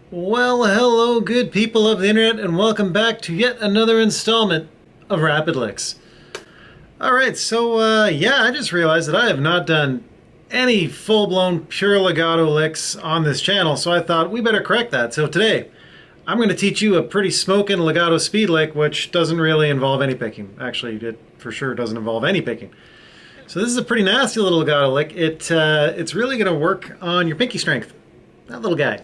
Well, hello, good people of the internet, and welcome back to yet another installment of Rapid Licks. Alright, so I just realized that I have not done any full-blown pure legato licks on this channel, so I thought we better correct that. So today, I'm going to teach you a pretty smoking legato speed lick, which doesn't really involve any picking. Actually, it for sure doesn't involve any picking. So this is a pretty nasty little legato lick. It's really going to work on your pinky strength. That little guy.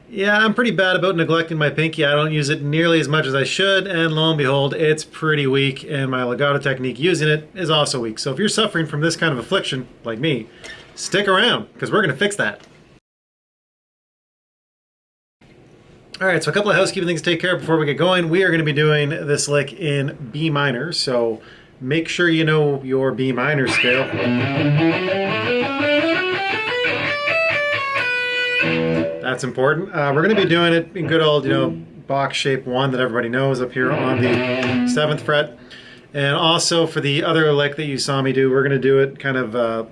Yeah, I'm pretty bad about neglecting my pinky. I don't use it nearly as much as I should, and lo and behold, it's pretty weak, and my legato technique using it is also weak. So if you're suffering from this kind of affliction, like me, stick around, because we're going to fix that. Alright, so a couple of housekeeping things to take care of before we get going. We are going to be doing this lick in B minor, so make sure you know your B minor scale. That's important. We're going to be doing it in good old, box shape 1 that everybody knows up here on the 7th fret. And also for the other lick that you saw me do, we're going to do it kind of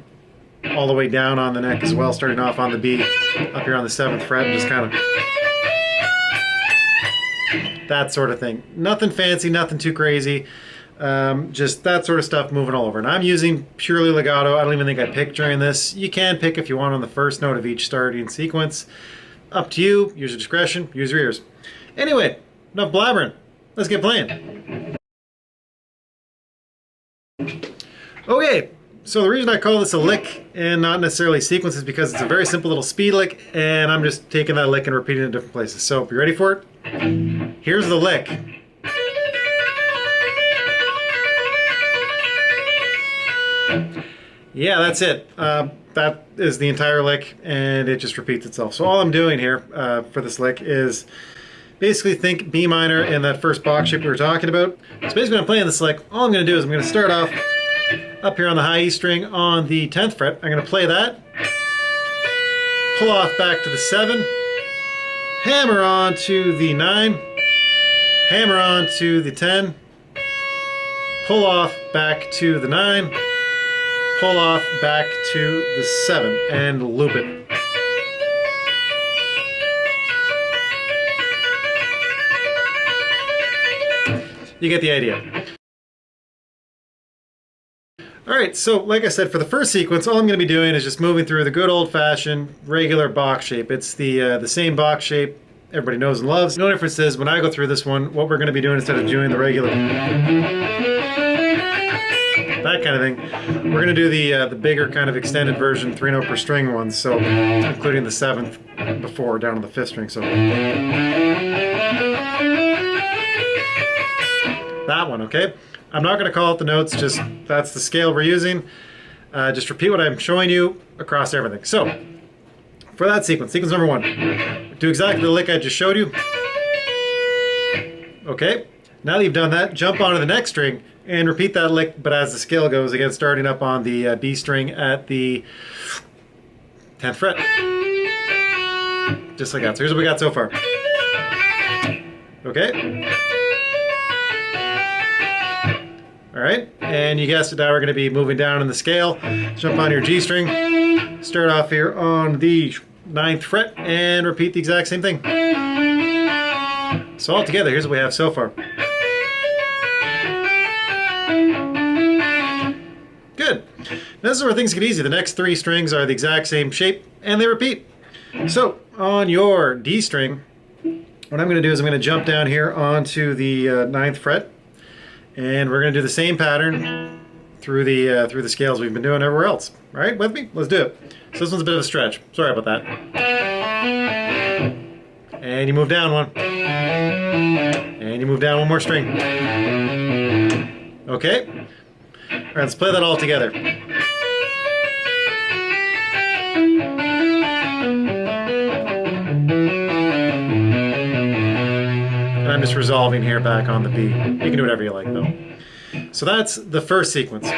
all the way down on the neck as well, starting off on the B up here on the 7th fret, and just kind of that sort of thing. Nothing fancy, nothing too crazy. Just that sort of stuff moving all over. And I'm using purely legato. I don't even think I picked during this. You can pick if you want on the first note of each starting sequence. Up to you. Use your discretion. Use your ears. Anyway, enough blabbering. Let's get playing. Okay, so the reason I call this a lick and not necessarily sequence is because it's a very simple little speed lick, and I'm just taking that lick and repeating it in different places. So, if you're ready for it, here's the lick. Yeah, that's it. That is the entire lick, and it just repeats itself. So all I'm doing here for this lick is basically think B minor in that first box shape we were talking about. So basically when I'm playing this lick, all I'm going to do is I'm going to start off up here on the high E string on the 10th fret. I'm going to play that, pull off back to the 7, hammer on to the 9, hammer on to the 10, pull off back to the 9, pull off back to the 7, and loop it. You get the idea. Alright, so like I said, for the first sequence, all I'm going to be doing is just moving through the good old-fashioned regular box shape. It's the same box shape everybody knows and loves. No difference is when I go through this one, what we're going to be doing instead of doing the regular that kind of thing, we're going to do the bigger kind of extended version 3-note per string ones, so including the 7th before down to the 5th string. So that one, okay? I'm not going to call it the notes, just that's the scale we're using. Just repeat what I'm showing you across everything. So for that sequence number 1, do exactly the lick I just showed you. Okay, now that you've done that, jump onto the next string and repeat that lick, but as the scale goes, again, starting up on the B string at the 10th fret. Just like that. So here's what we got so far. Okay? Alright, and you guessed it, now we're going to be moving down in the scale. Jump on your G string, start off here on the 9th fret, and repeat the exact same thing. So all together, here's what we have so far. Good. Now this is where things get easy. The next 3 strings are the exact same shape, and they repeat. So, on your D string, what I'm going to do is I'm going to jump down here onto the 9th fret, and we're going to do the same pattern through the scales we've been doing everywhere else. All right, with me? Let's do it. So this one's a bit of a stretch. Sorry about that. And you move down one. And you move down one more string. Okay? All right, let's play that all together. And I'm just resolving here back on the B. You can do whatever you like, though. So that's the first sequence.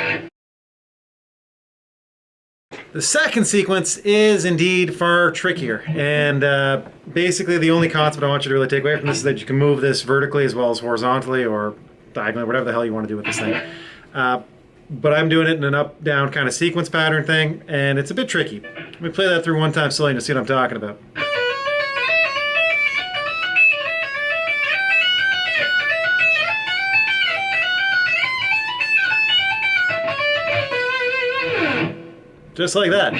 The second sequence is indeed far trickier, and basically the only concept I want you to really take away from this is that you can move this vertically as well as horizontally or diagonally, whatever the hell you want to do with this thing. But I'm doing it in an up-down kind of sequence pattern thing, and it's a bit tricky. Let me play that through one time slowly to see what I'm talking about. Just like that.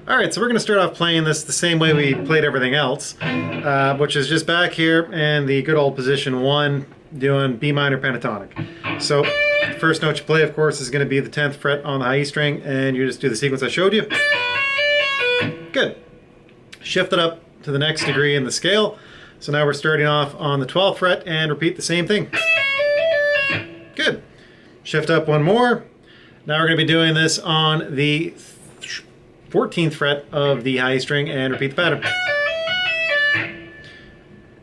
Alright, so we're going to start off playing this the same way we played everything else, which is just back here and the good old position 1, doing B minor pentatonic. So, the first note you play, of course, is going to be the 10th fret on the high E string, and you just do the sequence I showed you. Good. Shift it up to the next degree in the scale. So now we're starting off on the 12th fret and repeat the same thing. Good. Shift up one more. Now we're going to be doing this on the 14th fret of the high E string and repeat the pattern.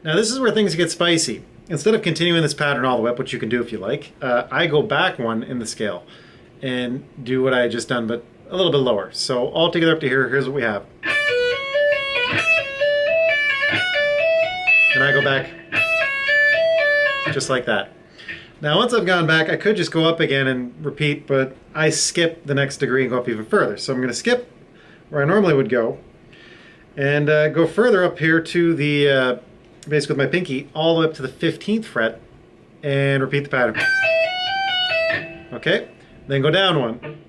Now this is where things get spicy. Instead of continuing this pattern all the way up, which you can do if you like, I go back one in the scale and do what I had just done, but a little bit lower. So all together up to here, here's what we have. And I go back just like that. Now once I've gone back, I could just go up again and repeat, but I skip the next degree and go up even further. So I'm going to skip where I normally would go and go further up here to the basically with my pinky all the way up to the 15th fret and repeat the pattern. Okay, then go down one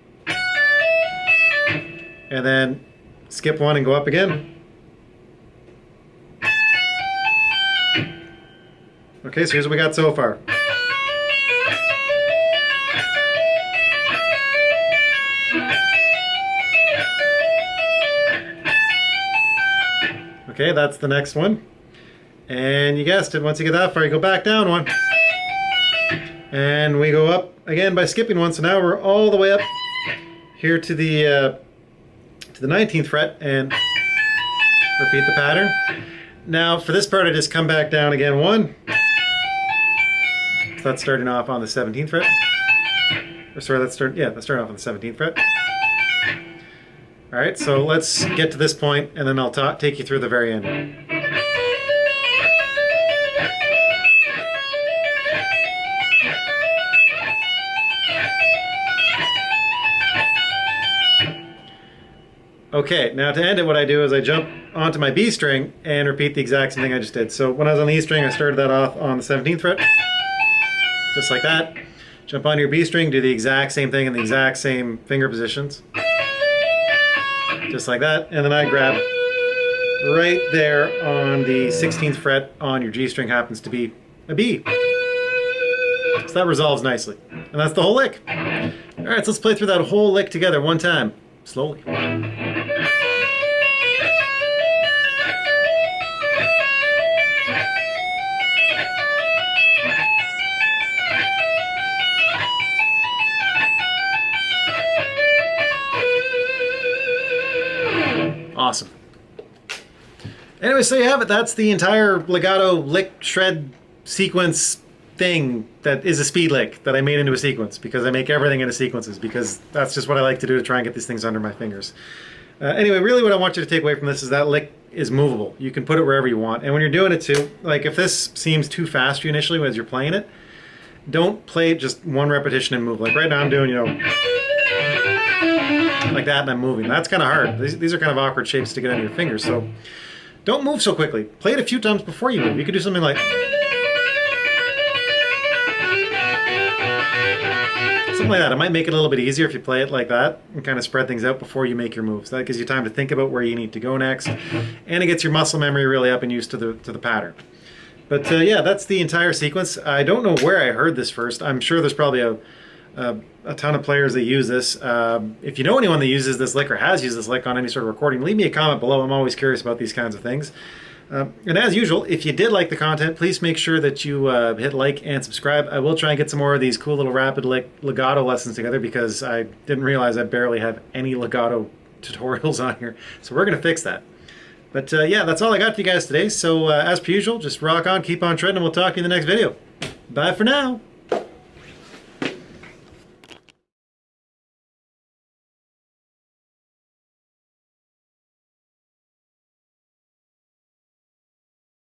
and then skip one and go up again. Okay, so here's what we got so far. Okay, that's the next one. And you guessed it, once you get that far, you go back down one. And we go up again by skipping one, so now we're all the way up here to the 19th fret and repeat the pattern. Now for this part I just come back down again one. So that's starting off on the 17th fret. Or sorry, that's starting off on the 17th fret. Alright, so let's get to this point and then I'll take you through the very end. Okay, now to end it, what I do is I jump onto my B string and repeat the exact same thing I just did. So when I was on the E string, I started that off on the 17th fret, just like that. Jump onto your B string, do the exact same thing in the exact same finger positions, just like that. And then I grab right there on the 16th fret on your G string, happens to be a B. So that resolves nicely. And that's the whole lick. All right, so let's play through that whole lick together one time, slowly. Awesome. Anyway, so you have it. That's the entire legato lick shred sequence thing that is a speed lick that I made into a sequence, because I make everything into sequences, because that's just what I like to do to try and get these things under my fingers. Anyway, really what I want you to take away from this is that lick is movable. You can put it wherever you want. And when you're doing it too, like if this seems too fast to you initially as you're playing it, don't play it just one repetition and move. Like right now I'm doing, like that, and I'm moving. That's kind of hard. These are kind of awkward shapes to get under your fingers, so don't move so quickly. Play it a few times before you move. You could do something like that. It might make it a little bit easier if you play it like that and kind of spread things out before you make your moves. That gives you time to think about where you need to go next, and it gets your muscle memory really up and used to the pattern. But yeah, that's the entire sequence. I don't know where I heard this first. I'm sure there's probably a ton of players that use this. If you know anyone that uses this lick or has used this lick on any sort of recording, leave me a comment below. I'm always curious about these kinds of things. And as usual, if you did like the content, please make sure that you hit like and subscribe. I will try and get some more of these cool little rapid lick legato lessons together, because I didn't realize I barely have any legato tutorials on here. So we're going to fix that. But yeah, that's all I got for you guys today. So as per usual, just rock on, keep on treading, and we'll talk to you in the next video. Bye for now.